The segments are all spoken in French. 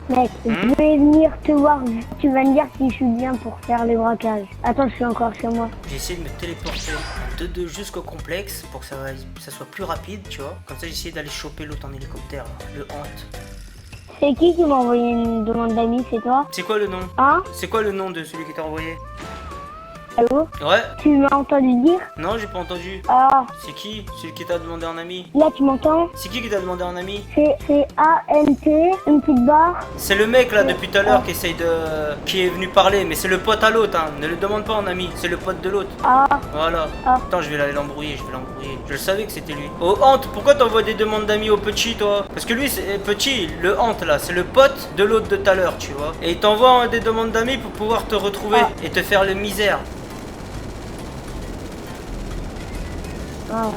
Mec, je vais venir te voir. Tu vas me dire si je suis bien pour faire les braquages. Attends, je suis encore sur moi. J'ai essayé de me téléporter en 2-2 jusqu'au complexe pour que ça soit plus rapide, tu vois. Comme ça, j'ai essayé d'aller choper l'autre en hélicoptère, là, le Hante. C'est qui m'a envoyé une demande d'amis, c'est toi? C'est quoi le nom? Hein? C'est quoi le nom de celui qui t'a envoyé? Allô? Ouais? Tu m'as entendu dire? Non, j'ai pas entendu. Ah, C'est qui? Celui qui t'a demandé en ami? là tu m'entends? C'est qui t'a demandé en ami? C'est A-N-T, une petite barre. C'est le mec là depuis tout à l'heure qui est venu parler, mais c'est le pote à l'autre, hein. Ne le demande pas en ami, c'est le pote de l'autre. Ah, Voilà. Ah. Attends, je vais aller l'embrouiller, Je le savais que c'était lui. Oh Hante, pourquoi t'envoies des demandes d'amis au petit toi? Parce que lui, c'est petit, le Hante là, c'est le pote de l'autre de tout à l'heure, tu vois. Et il t'envoie des demandes d'amis pour pouvoir te retrouver et te faire le misère. ah.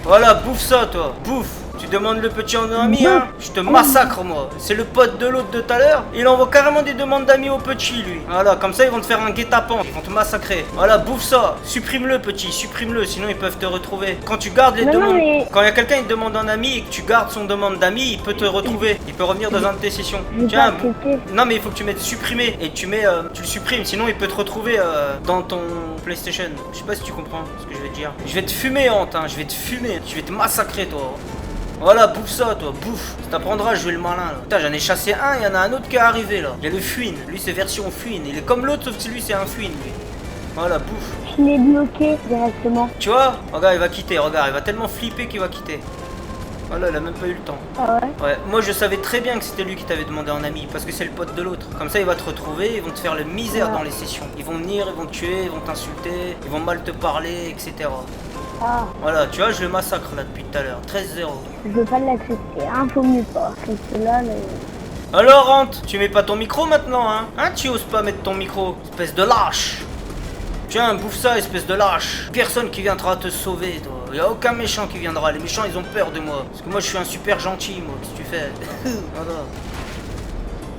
Voilà, bouffe ça toi, bouffe. Tu demandes le petit en ami, hein? Je te massacre moi. C'est le pote de l'autre de tout à l'heure. Il envoie carrément des demandes d'amis au petit lui. Voilà, comme ça ils vont te faire un guet-apens. Ils vont te massacrer. Voilà, bouffe ça. Supprime-le petit, supprime-le. Sinon ils peuvent te retrouver. Quand tu gardes les demandes. Mais... Quand il y a quelqu'un qui te demande en ami et que tu gardes son demande d'amis, il peut te retrouver. Il peut revenir dans un de tes sessions. Tiens. Non mais il faut que tu mettes supprimer. Et tu mets. Tu le supprimes. Sinon il peut te retrouver dans ton PlayStation. Je sais pas si tu comprends ce que je vais te dire. Je vais te fumer, Hante, hein. Je vais te fumer. Je vais te massacrer toi. Voilà, bouffe ça, toi, bouffe. Ça t'apprendra à jouer le malin, là. Putain, j'en ai chassé un, il y en a un autre qui est arrivé, là. Il y a le Fuin. Lui, c'est version Fuin. Il est comme l'autre, sauf que lui, c'est un Fuin, lui. Voilà, bouffe. Je l'ai bloqué directement. Tu vois? Regarde, il va quitter, regarde. Il va tellement flipper qu'il va quitter. Voilà, il a même pas eu le temps. Ah ouais? Ouais, moi, je savais très bien que c'était lui qui t'avait demandé en ami. Parce que c'est le pote de l'autre. Comme ça, il va te retrouver. Ils vont te faire le misère dans les sessions. Ils vont venir, ils vont te tuer, ils vont t'insulter. Ils vont mal te parler, etc. Ah, Voilà, tu vois, je le massacre, là, depuis tout à l'heure. 13-0. je veux pas l'accepter. Hein, faut mieux pas. C'est là, mais... Alors Hante, tu mets pas ton micro maintenant, hein? Hein, tu oses pas mettre ton micro, espèce de lâche. Tiens, bouffe ça, espèce de lâche. Personne qui viendra te sauver, toi. Y a aucun méchant qui viendra. Les méchants, ils ont peur de moi. Parce que moi, je suis un super gentil, moi. Qu'est-ce que tu fais? Voilà.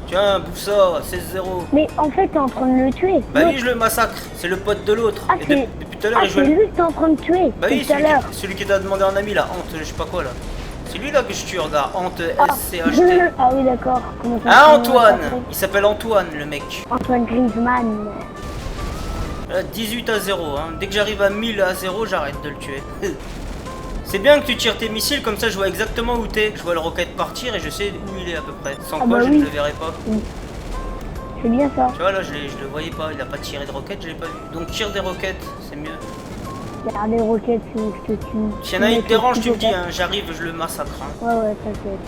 Tiens, bouffe ça, 16-0. Mais en fait, t'es en train de le tuer. Bah oui, je le massacre. C'est le pote de l'autre. Ah, Et c'est... depuis tout à l'heure, Ah, il c'est joue. lui que t'es en train de tuer. Bah oui, tout à l'heure. celui qui t'a demandé en ami, là. Hante, je sais pas quoi, là. C'est lui, là, que je tue, regarde. Hante SCHT. Ah oui, d'accord. Comment ça Ah, comment Antoine. ça s'appelle? Il s'appelle Antoine, le mec. Antoine Griezmann. 18-0, hein. Dès que j'arrive à 1000 à 0, j'arrête de le tuer. C'est bien que tu tires tes missiles, comme ça je vois exactement où t'es. Je vois le roquette partir et je sais où il est à peu près. Sans Ah quoi bah je oui. ne le verrai pas. C'est bien ça. Tu vois là, je le voyais pas, il a pas tiré de roquette, je l'ai pas vu. Donc tire des roquettes, c'est mieux. Regarde les roquettes, je te tue. S'il y en a une qui dérange, tu me dis, hein. J'arrive, je le massacre. Hein. Ouais, t'inquiète.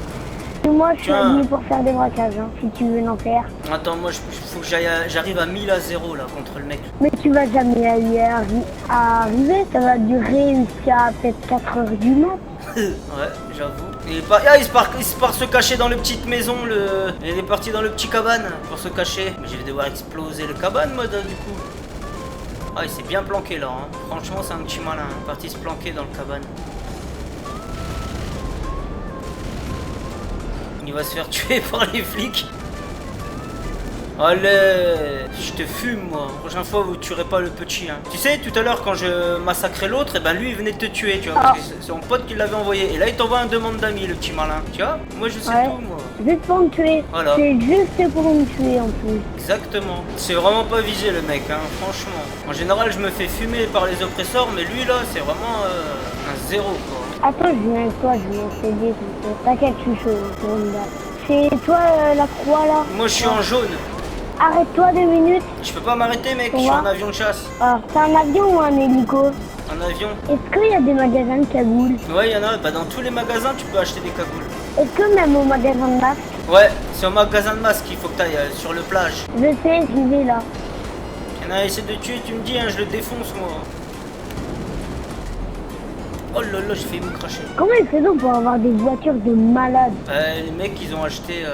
Et moi, je suis Tiens. venu pour faire des braquages, hein, si tu veux en faire. Attends, moi faut que j'arrive à 1000 à 0 là contre le mec. Mais tu vas jamais arriver, ça va durer jusqu'à peut-être 4 heures du mat. Ouais, j'avoue. Il se part se cacher dans le petite maison, il est parti dans le petit cabane pour se cacher. Mais je vais devoir exploser le cabane, moi, du coup. Ah, il s'est bien planqué là, hein. Franchement, c'est un petit malin, hein. Parti se planquer dans le cabane. Il va se faire tuer par les flics. Allez, je te fume moi. La prochaine fois vous tuerez pas le petit, hein. Tu sais, tout à l'heure quand je massacrais l'autre, et ben lui il venait de te tuer, tu vois, parce que c'est son pote qui l'avait envoyé. Et là il t'envoie un demande d'amis, le petit malin. Tu vois, moi je sais tout moi. Juste pour me tuer. Voilà. C'est juste pour me tuer en plus. Exactement. C'est vraiment pas visé le mec, hein, franchement. En général je me fais fumer par les oppresseurs, mais lui là c'est vraiment un zéro quoi. Attends, je viens avec toi, je vais m'aider. T'inquiète, je suis chaud. C'est toi la croix là? Moi je suis en jaune. Arrête-toi 2 minutes. Je peux pas m'arrêter mec, je suis en avion de chasse. Ah, c'est un avion ou un hélico? Un avion. Est-ce qu'il y a des magasins de cagoules? Ouais, il y en a. Bah, dans tous les magasins, tu peux acheter des cagoules. Est-ce que même au magasin de masques? Ouais, c'est au magasin de masques qu'il faut que tu ailles sur le plage. Je sais, j'y vais là. Il y en a essaie de tuer, tu me dis, hein, je le défonce moi. Oh là là, j'ai failli me cracher. Comment ils font pour avoir des voitures de malades? Les mecs, ils ont acheté.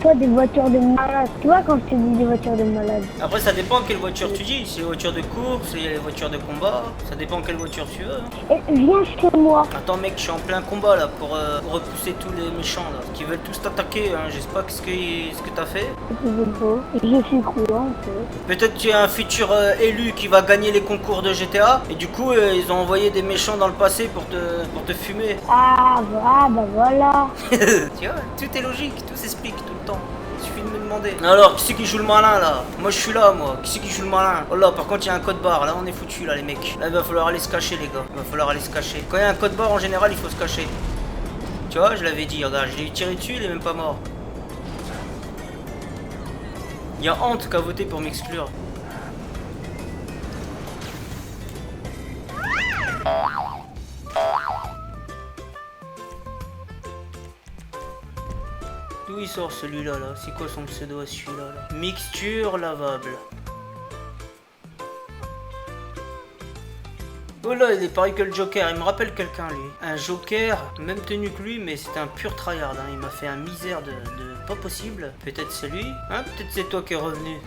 toi des voitures de malade. Tu vois quand je te dis des voitures de malade. Après, ça dépend quelle voiture tu dis. C'est les voitures de course, les voitures de combat. Ça dépend quelle voiture tu veux. Hein. Et viens chez moi. Attends, mec, je suis en plein combat là pour repousser tous les méchants là. Qui veulent tous t'attaquer. Hein. Je sais pas ce que t'as fait. Je suis quoi en fait. Peut-être tu es un futur élu qui va gagner les concours de GTA. Et du coup, ils ont envoyé des méchants dans le passé pour te fumer. Ah bah voilà. Tu vois, tout est logique, tout s'explique tout le temps. Il suffit de me demander. Alors, qui c'est qui joue le malin là? Moi je suis là, moi. Qui c'est qui joue le malin? Oh là, par contre, il y a un code barre. Là, on est foutu là, les mecs. Là, il va falloir aller se cacher, les gars. Il va falloir aller se cacher. Quand il y a un code barre, en général, il faut se cacher. Tu vois, je l'avais dit, regarde, je l'ai tiré dessus, il est même pas mort. Il y a Ant qui a voté pour m'exclure. D'où il sort celui-là là? C'est quoi son pseudo à celui-là là? Mixture lavable. Oh là, il est pareil que le Joker, il me rappelle quelqu'un lui. Un Joker, même tenu que lui, mais c'était un pur tryhard. Hein. Il m'a fait un misère de pas possible. Peut-être c'est lui, hein? Peut-être c'est toi qui es revenu.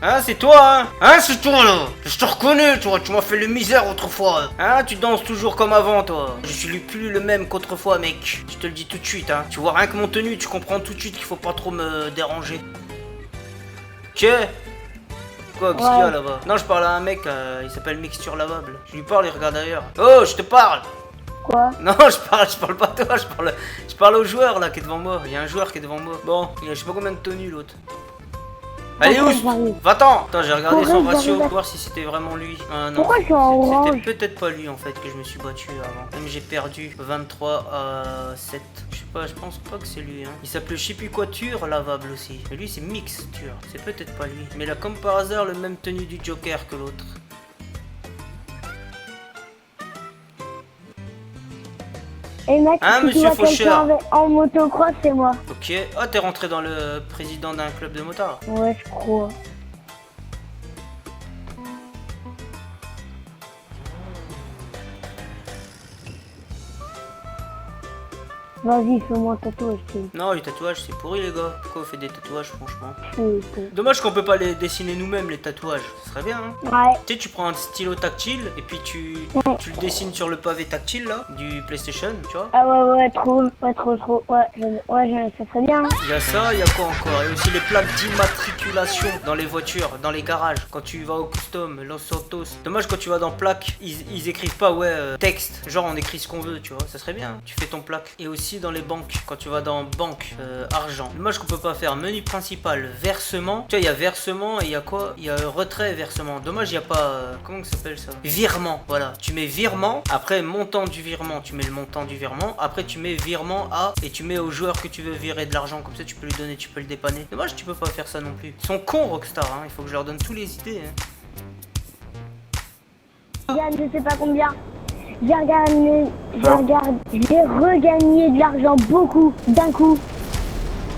Hein, c'est toi, hein? Hein, c'est toi, là? Je te reconnais, toi, tu m'as fait le misère autrefois. Hein, tu danses toujours comme avant, toi. Je suis plus le même qu'autrefois, mec. Je te le dis tout de suite, hein. Tu vois rien que mon tenue, tu comprends tout de suite qu'il faut pas trop me déranger. Ok? Quoi, qu'est-ce qu'il y a là-bas? Non, je parle à un mec, il s'appelle Mixture Lavable. Je lui parle, il regarde ailleurs. Oh, je te parle! Quoi? Non, je parle pas à toi, je parle au joueur, là, qui est devant moi. Il y a un joueur qui est devant moi. Bon, il a je sais pas combien de tenues, l'autre. Allez, où? Va-t'en! Attends, j'ai regardé son ratio pour voir si c'était vraiment lui. Ah non, pourquoi je suis en orange? c'était peut-être pas lui en fait que je me suis battu avant. Même j'ai perdu 23 à 7. Je sais pas, je pense pas que c'est lui. Hein. Il s'appelle je sais plus quoi lavable aussi. Mais lui c'est Mixture, c'est peut-être pas lui. Mais il a comme par hasard le même tenue du Joker que l'autre. Et mec, hein, si monsieur tu vois quelqu'un en motocross, c'est moi. Ok. Ah, t'es rentré dans le président d'un club de motards? Ouais, je crois. Vas-y, fais-moi un tatouage. Non, les tatouages, c'est pourri, les gars. Pourquoi on fait des tatouages, franchement? Putain. Dommage qu'on peut pas les dessiner nous-mêmes, les tatouages. Ce serait bien, hein? Ouais. Tu sais, tu prends un stylo tactile et puis tu le dessines sur le pavé tactile, là, du PlayStation, tu vois? Ah ouais, trop. Ouais, ça serait bien. Il y a ça, il y a quoi encore? Il y a aussi les plaques d'immatriculation dans les voitures, dans les garages. Quand tu vas au custom, Los Santos. Dommage, quand tu vas dans plaque, ils écrivent pas, texte. Genre, on écrit ce qu'on veut, tu vois? Ça serait bien. Tu fais ton plaque. Et aussi dans les banques, quand tu vas dans banque, argent. Dommage qu'on peut pas faire menu principal, versement. Tu vois, il y a versement et il y a quoi? Il y a retrait, versement. Dommage, il y a pas. Comment ça s'appelle ça? Virement, voilà. Tu mets virement, après montant du virement, tu mets le montant du virement. Après, tu mets virement à et tu mets au joueur que tu veux virer de l'argent. Comme ça, tu peux lui donner, tu peux le dépanner. Dommage, tu peux pas faire ça non plus. Ils sont cons, Rockstar, hein. Il faut que je leur donne tous les idées, hein. Yann, je sais pas combien. J'ai regagné de l'argent beaucoup d'un coup.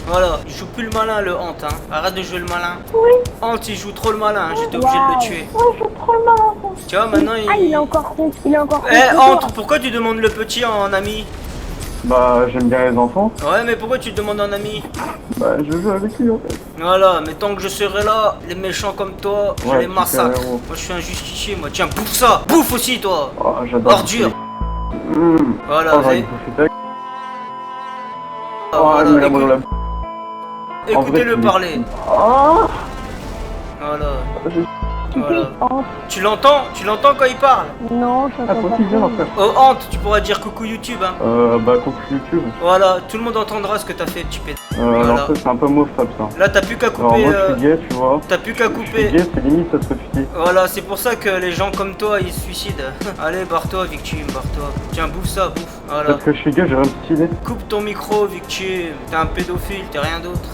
Voilà, il joue plus le malin, le Ant, hein. Arrête de jouer le malin. Oui. Ant, il joue trop le malin, hein. J'étais obligé de le tuer. Oui, il joue trop le malin. Tu vois, maintenant il est encore con. Eh, Ant, pourquoi tu demandes le petit en ami? Bah, j'aime bien les enfants. Ouais, mais pourquoi tu demandes un ami? Bah, je veux avec lui en fait. Voilà, mais tant que je serai là, les méchants comme toi, je Ouais, les massacre. super héros. Moi, je suis un justicier, moi. Tiens, bouffe ça! Bouffe aussi, toi! Oh, j'adore. Ordure! Mmh. Voilà, Oh, vous avez- voilà, voilà, voilà. écoutez-le parler. Oh, Voilà. je... Voilà. Tu l'entends? Tu l'entends quand il parle? Non, je Ah, t'entends quotidien en pas. fait. Oh, Ant, tu pourras dire coucou YouTube, hein. Bah, coucou YouTube. Voilà, tout le monde entendra ce que t'as fait, petit pédé. Voilà. Alors ça, c'est un peu mauvais ça. Là, t'as plus qu'à Alors couper. moi, je suis gay, tu vois. T'as plus qu'à Je suis couper. gay, c'est limite, ça se refuse. Voilà, c'est pour ça que les gens comme toi, ils se suicident. Allez, barre-toi, victime, barre-toi. Tiens, bouffe ça, bouffe. Voilà. Parce que je suis gay, j'ai rien stylé. Coupe ton micro, victime. T'es un pédophile, t'es rien d'autre.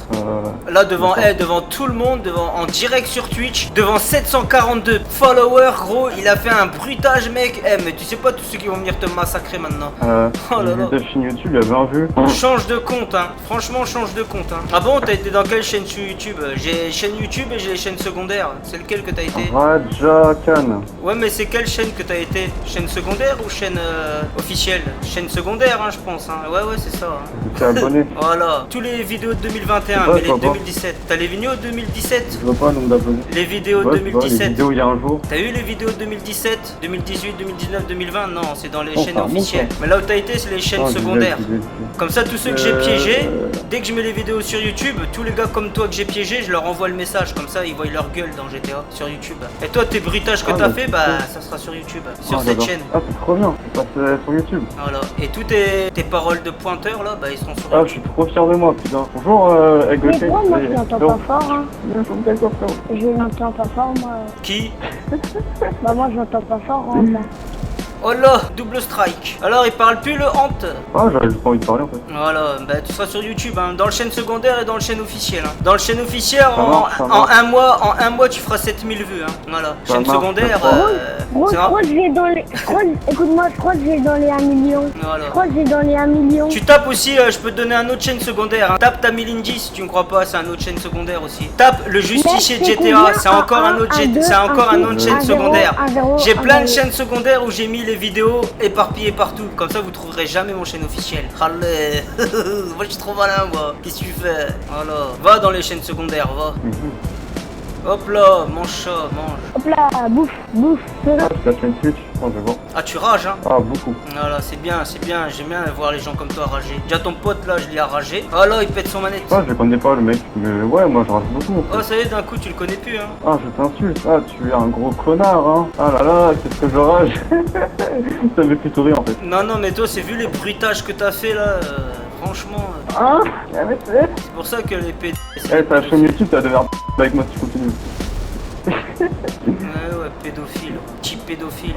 Là, D'accord. devant tout le monde, en direct sur Twitch, devant 742 followers, gros, il a fait un bruitage, mec. Mais tu sais pas tous ceux qui vont venir te massacrer maintenant. Oh là J'ai là. vu ta chaîne YouTube, il y avait un vu. Change de compte, hein. Franchement, change de compte, hein. Ah bon, t'as été dans quelle chaîne sur YouTube? J'ai chaîne YouTube et j'ai les chaînes secondaires. C'est lequel que t'as été? Raja Khan. Ouais, mais c'est quelle chaîne que t'as été? Chaîne secondaire ou chaîne officielle? Chaîne chaîne secondaire, hein, je pense. Hein. Ouais, c'est ça. Hein. Je suis abonné. Voilà, tous les vidéos de 2021, Ouais, mais je les vois pas. 2017. T'as les vidéos de 2017? Je vois pas le nombre d'abonnés. Les vidéos de Ouais, je vois, les 2017. vidéos il y a un jour. T'as eu les vidéos de 2017, 2018, 2019, 2020? Non, c'est dans les Oh, chaînes ça remonte, officielles. ça. Mais là où t'as été, c'est les chaînes Oh, j'ai secondaires. vu. Comme ça, tous ceux que j'ai piégés, Euh, dès que je mets les vidéos sur YouTube, tous les gars comme toi que j'ai piégés, je leur envoie le message. Comme ça, ils voient leur gueule dans GTA sur YouTube. Et toi, tes bruitages que Ah, t'as bah, fait, bah ça sera sur YouTube, sur cette j'adore. chaîne. Ah, c'est trop bien. Ça passe sur YouTube. Voilà. Et toutes tes paroles de pointeur là, bah ils seront sur Ah, je suis YouTube. trop fier de moi, putain. Bonjour, Mais Egoté. toi, moi, je l'entends pas fort, hein. D'accord, frérot. Je l'entends pas fort, moi. Qui? Bah, moi, je l'entends pas fort, hein. ça. Oh là, double strike. Alors il parle plus le hante. Ah, j'avais juste pas envie de parler en fait. Voilà, bah tu seras sur YouTube, hein, dans le chaîne secondaire et dans le chaîne officiel. Hein. Dans le chaîne officiel, Ça en marche. un mois, tu feras 7000 vues. Hein. Voilà. Ça Chaîne marche, secondaire, ça marche. Gros, c'est je un- crois que je vais dans les... Écoute-moi, je crois que je vais dans les 1 million. Voilà. Je crois que je vais dans les 1 million. Tu tapes aussi, je peux te donner un autre chaîne secondaire. Hein. Tape Tamilindi si tu ne crois pas, c'est un autre chaîne secondaire aussi. Tape le justicier de Mais c'est GTA, combien? c'est encore un autre, c'est encore un autre chaîne secondaire. J'ai plein de chaînes secondaires où j'ai mis les vidéos éparpillées partout. Comme ça, vous trouverez jamais mon chaîne officielle. Allez, moi je suis trop malin, moi. Qu'est-ce que tu fais? Voilà, va dans les chaînes secondaires, va. Hop là, mange ça, mange. Hop là, bouffe, bouffe. Ah, c'est la chaîne Twitch. Oh, je vais voir. Ah, tu rages, hein? Ah, beaucoup. Voilà, c'est bien, j'aime bien voir les gens comme toi rager. Déjà ton pote là, je l'ai ragé. Ah là, il pète son manette. Ah, je connais pas le mec. Mais ouais, moi je rate beaucoup. En fait. Oh, ça y est, d'un coup, tu le connais plus, hein? Ah, je t'insulte. Ah, tu es un gros connard, hein. Ah là là, qu'est-ce que je rage. Ça me fait plutôt rire en fait. Non, mais toi, c'est vu les bruitages que t'as fait là, franchement. Hein? Mais c'est... C'est pour ça que les PD. Eh, ta chaîne YouTube, t'as devoir avec moi si tu continues. Ouais, pédophile, petit pédophile.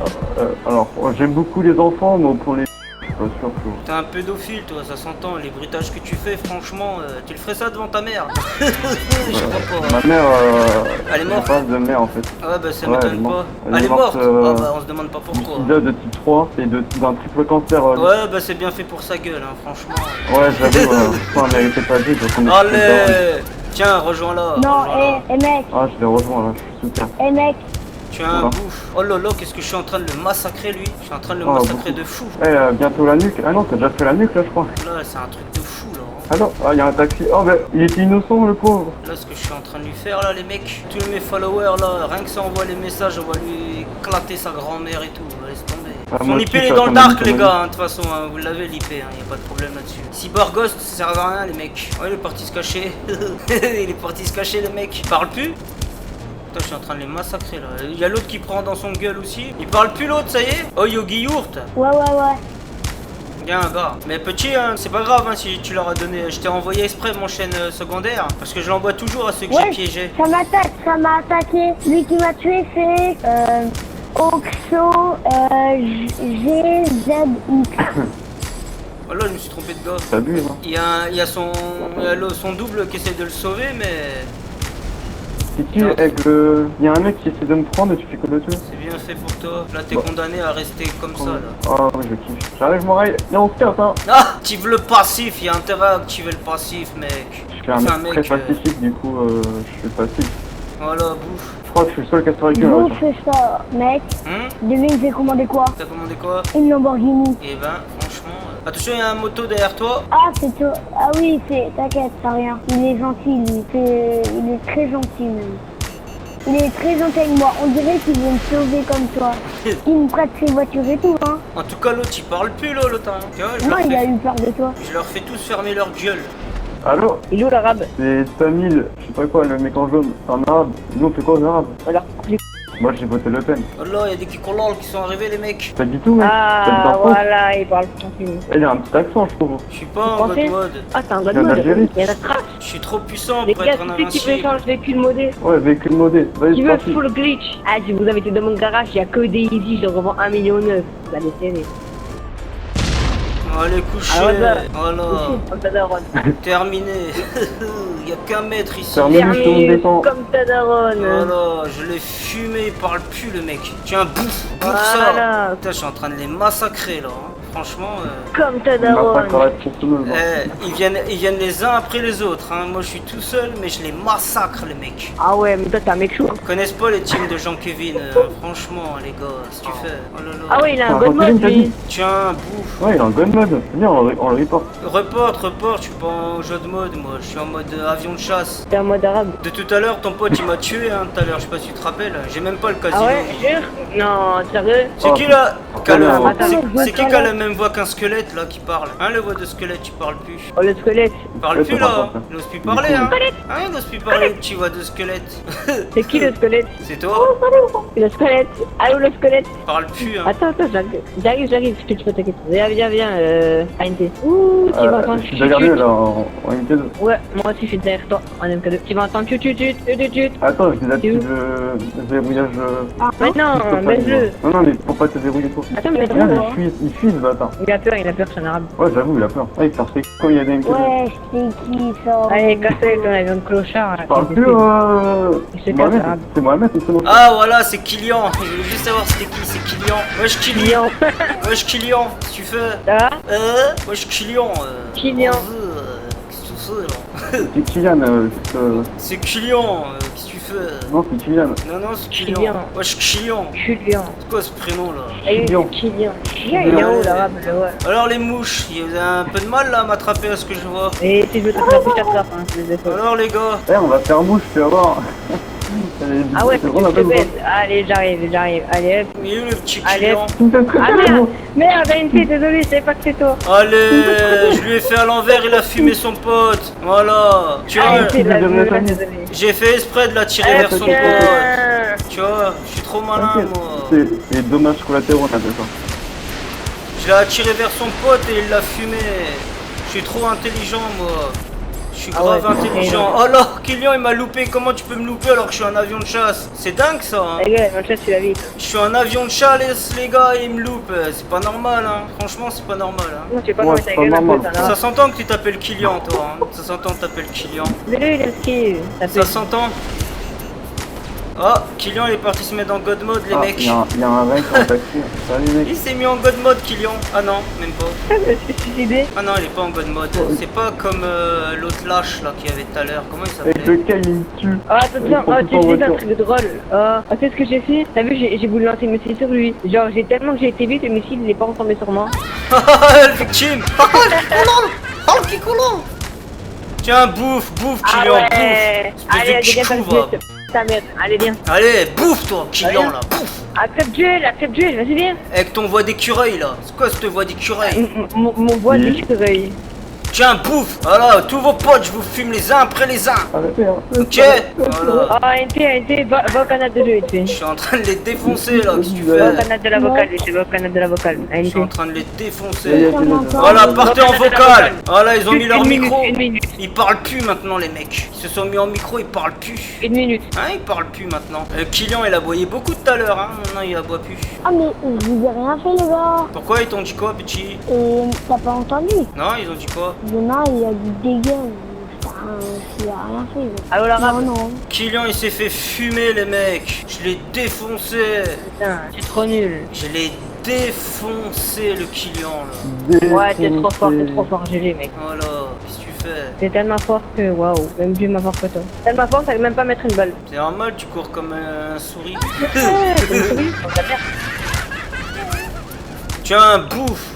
Alors, j'aime beaucoup les enfants, mais pour les... Je suis pas sûr que... T'es un pédophile, toi, ça s'entend. Les bruitages que tu fais, franchement, tu le ferais ça devant ta mère. Je crois pas. Ma mère, Elle est morte. pas de mère en fait. Ouais, bah ça Ouais, m'étonne elle est pas. morte. Elle est morte. euh, Ah bah on se demande pas Du pourquoi. sida de type 3 et d'un triple cancer. Ouais, bah c'est bien fait pour sa gueule, hein, franchement. Ouais, j'avoue, elle méritait pas de vivre, donc on est dedans. Allez, tiens, rejoins-la. Non, rejoins-la. mec, Ah, je les rejoins là, je suis super. mec. Tu as un Voilà. bouffe. Oh là là, qu'est-ce que je suis en train de le massacrer lui. Je suis en train de le Oh, massacrer beaucoup. de fou. Eh, bientôt la nuque. Ah non, t'as déjà fait la nuque là, je crois. Là, c'est un truc de fou là. Hein. Ah non, ah, y a un taxi. Oh, bah, il était innocent le pauvre. Là, ce que je suis en train de lui faire là, les mecs, tous mes followers là, rien que ça envoie les messages, on va lui éclater sa grand-mère et tout. Laisse tomber. Ah, Son moi IP aussi, il est ça, dans ça le m'a dark, dit, les ça m'a gars, hein, de toute façon, hein, vous l'avez l'IP, hein, y a pas de problème là-dessus. Cyberghost, ça sert à rien, les mecs. Ouais, il est parti se cacher. Il est parti se cacher, les mecs. Il parle plus. Putain, je suis en train de les massacrer là. Il y a l'autre qui prend dans son gueule aussi. Il parle plus l'autre, ça y est. Oh, Yogi Yurt. Ouais. Bien, gars. Mais petit, hein, c'est pas grave hein, si tu leur as donné. Je t'ai envoyé exprès mon chaîne secondaire. Parce que je l'envoie toujours à ceux que j'ai Ouais, piégés. ça m'a attaqué. Lui qui m'a tué, c'est Oxo GZX. Oh là, je me suis trompé de gars. T'abuses, hein. Il y a son double qui essaie de le sauver, mais C'est qui avec le... Y a un mec qui essaie de me prendre et tu fais que le tuer. c'est bien fait pour toi. Là, t'es Bon. condamné à rester comme ça, là. Ah oui, je kiffe. J'arrive, Morail. Viens, on se casse, hein. Ah, active le passif, il y a intérêt à activer le passif, mec. Je suis un Enfin, mec très pacifique, du coup, je suis passif. Voilà, bouffe. Je crois que je suis le seul casseur avec eux, là. Bouffe ça, mec. Devine, j'ai commandé quoi? T'as commandé quoi? Une Lamborghini. Eh ben, franchement... Attention, il y a un moto derrière toi. Ah, c'est toi. Ah oui, t'inquiète, c'est rien. Il est gentil, lui. Il est très gentil, même. Il est très gentil avec moi. On dirait qu'il veut me sauver comme toi. Il me prête ses voitures et tout, hein. En tout cas, l'autre, il parle plus, là, l'autre. Hein. Tu vois, Non, il a eu peur de toi. je leur fais tous fermer leur gueule. Allô? Il est où l'arabe? C'est Tamil, je sais pas quoi, le mec en jaune. C'est un arabe. Nous, on fait quoi aux arabes? Alors, Moi, j'ai voté Le Pen. Oh là, il y a des Kikolol qui sont arrivés, les mecs. T'as dit tout, mec? T'habites en ah, France? voilà, il parle français. Il a un petit accent, je trouve. Je suis pas en Français god mode. Ah, t'es un god Il y en a mode. d'Algérie. Il y a la trace. Je suis trop puissant Les pour gars, être un tu sais qui veut invincible. changer véhicule modé? Ouais, véhicule modé. Vas-y, Qui c'est veut parti. full glitch? Ah, si vous avez été dans mon garage, il y a que des Easy, je le revends 1,9 million. Vous allez serrer. Allez, coucher. Ah ouais, bah. Voilà. Comme ta daronne. Terminé. Il y a qu'un mètre ici. Terminé. Menu, tout le monde descend. Comme ta daronne. Voilà, je l'ai fumé, il parle plus le mec. Tiens, bouffe ça. Voilà. Putain, je suis en train de les massacrer là. Hein. franchement. Comme ta Il m'a pas daronne. correct pour tout le monde. Ils viennent les uns après les autres. Hein. Moi, je suis tout seul, mais je les massacre, les mecs. Ah ouais, mais toi t'es un mec chaud. Ils connaissent pas les teams de Jean-Kevin. Franchement, les gars, si tu fais. Oh là là. Ah ouais, il a un Ah, god mode t'as lui. dit. Tiens, bouffe. Ouais, il est en gun mode. Viens, on le report. Report, je suis pas en jeu de mode, moi. Je suis en mode avion de chasse. T'es en mode arabe. De tout à l'heure, ton pote, il m'a tué, hein, tout à l'heure. Je sais pas si tu te rappelles. J'ai même pas le casino. Ah ouais, jure? Non, sérieux? C'est Oh, qui là attends, C'est qui qui a la même voix qu'un squelette là qui parle? Hein, le voix de squelette, tu parles plus. Oh le squelette. Parle Ouais, plus ça là. parle pas. Il n'ose plus parler, hein. Hein, il n'ose plus parler, petit voix de squelette. C'est qui le squelette? C'est toi? Le squelette. Allô le squelette? Parle plus, hein. Attends, j'arrive, je te t'inquiète. Viens, ANT. Ouh, tu vas entendre. Je suis derrière lui là en MT2. Ouais, moi aussi je suis derrière toi, en MK2. Tu vas entendre tut. Attends, je Tu désactive où le verrouillage. Maintenant, baisse-le. Non, mais pour pas te verrouiller trop. Attends, mais Regarde, attends. il fuit ce bâtard. Il a peur, c'est un arabe. Ouais, j'avoue, il a peur. Ouais, il perd ses quand il y a des MT2. Ouais, c'est qui ça? Allez, casse avec ton avion de clochard. Je parle plus, Il se casse, Mohamed, arabe. c'est Mohamed, c'est bon. Ah voilà, c'est Kylian. Je voulais juste savoir c'était qui, c'est Kylian. Wesh Kylian. Kylian. Wesh Kylian, qu'est-ce que tu fais? Ça va? Wesh Kylian. Kylian. Qu'est-ce que tu fais là? C'est Kylian, C'est Kylian, qu'est-ce que tu fais? non, c'est Kylian. Non, c'est Kylian. Kylian. Wesh Kylian. Kylian. C'est quoi ce prénom là? Allez, Kylian. Kylian. Kylian, il est en haut l'arabe, je le vois. Alors les mouches, vous avez un peu de mal là à m'attraper à ce que je vois. Et si je veux t'attraper, je t'attrape, hein, je les efforts. Alors les gars, Eh, on va faire mouche, tu vas voir. Ah ouais, c'est c'est vraiment un peu une bête. Allez, j'arrive. Allez, hop. il est où le petit Allez. Kylian? Ah merde, ANT, désolé, je savais pas que c'était toi. Allez, je lui ai fait à l'envers, il a fumé son pote. Voilà. Tu vois, ANT, la de gueule, la désolé. j'ai fait exprès de la tirer vers son pote. Putain. Tu vois, je suis trop malin moi. C'est les dommages collatéraux, on appelle ça. Je l'ai attiré vers son pote et il l'a fumé. Je suis trop intelligent moi. Je suis Ah grave ouais, intelligent. Oh là, Kylian il m'a loupé. Comment tu peux me louper alors que je suis en avion de chasse? C'est dingue ça. Hein. Les gars, mon chat, tu l'as vite. Je suis en avion de chasse les gars et il me loupe. C'est pas normal hein. Franchement c'est pas normal hein. Non, tu sais pas Ouais, comment c'est ta pas gueule un peu, normal. ça Ça va. s'entend que tu t'appelles Kylian toi hein. Ça s'entend que tu t'appelles Kylian. Désolé, il a ski. Ça s'entend. Oh, Kylian il est parti se mettre en God mode les Ah, mecs. il y a un mec en taxi. Salut mec. Il s'est mis en God mode Kylian. Ah non, même pas. Je me suis suicidé. Ah non, il est pas en God mode. C'est pas comme l'autre lâche là qu'il y avait tout à l'heure. Comment il Avec s'appelait? lequel il me tue. Oh, attention, Il faut oh, pas tu en sais un voiture. truc drôle. Oh, tu sais ce que j'ai fait? T'as vu, j'ai voulu lancer le missile sur lui. Genre, j'ai tellement que j'ai été vite, le missile il est pas retombé sur moi. Le victime. Oh le petit colon. Tiens, bouffe, Ah Kylian, ouais. bouffe. Allez, Espèce de dégage chicou, ta va. gueule, ta merde. Allez, viens. Allez, bouffe toi, Kylian Allez. là, bouffe. Accepte duel, vas-y, viens. Avec ton voix d'écureuil là. C'est quoi cette voix d'écureuil? Mon voix Oui. d'écureuil. Tiens, bouffe. Voilà, tous vos potes, je vous fume les uns après les uns. Arrêtez, hein. Ok. Voilà. Oh, ANT, va au canal de jeu, vite fait. Je suis en train de les défoncer là, qu'est-ce que tu Va au fais? canal de la vocale, vite fait, va au canal de la vocale. Je suis en ANT. train de les Il y a- défoncer. il y a- Voilà, partez en vocal. Voilà, ils ont mis leur Une minute, micro. une minute. Ils parlent plus maintenant les mecs. Ils se sont mis en micro, ils parlent plus. Une minute. Hein, ils parlent plus maintenant. Kylian il a boyé beaucoup tout à l'heure, hein. Maintenant il aboie plus. Ah mais je vous ai rien fait les gars. Pourquoi ils t'ont dit quoi, petit? Et t'as pas entendu? Non, ils ont dit quoi? Demain il a dit dégage. Il a rien fait. Allô, l'arabe? Non. Kylian il s'est fait fumer les mecs. Je l'ai défoncé. Putain, c'est trop nul. Je l'ai défoncé le Kylian là. Ouais, t'es trop fort, GG, mec. Voilà, qu'est-ce que tu fais? T'es tellement fort que, waouh, même Dieu m'a fort que toi. Tellement fort, t'arrives même pas à mettre une balle. C'est normal, tu cours comme un souris. Ouais, c'est une souris, on t'a merde. Tiens, bouffe.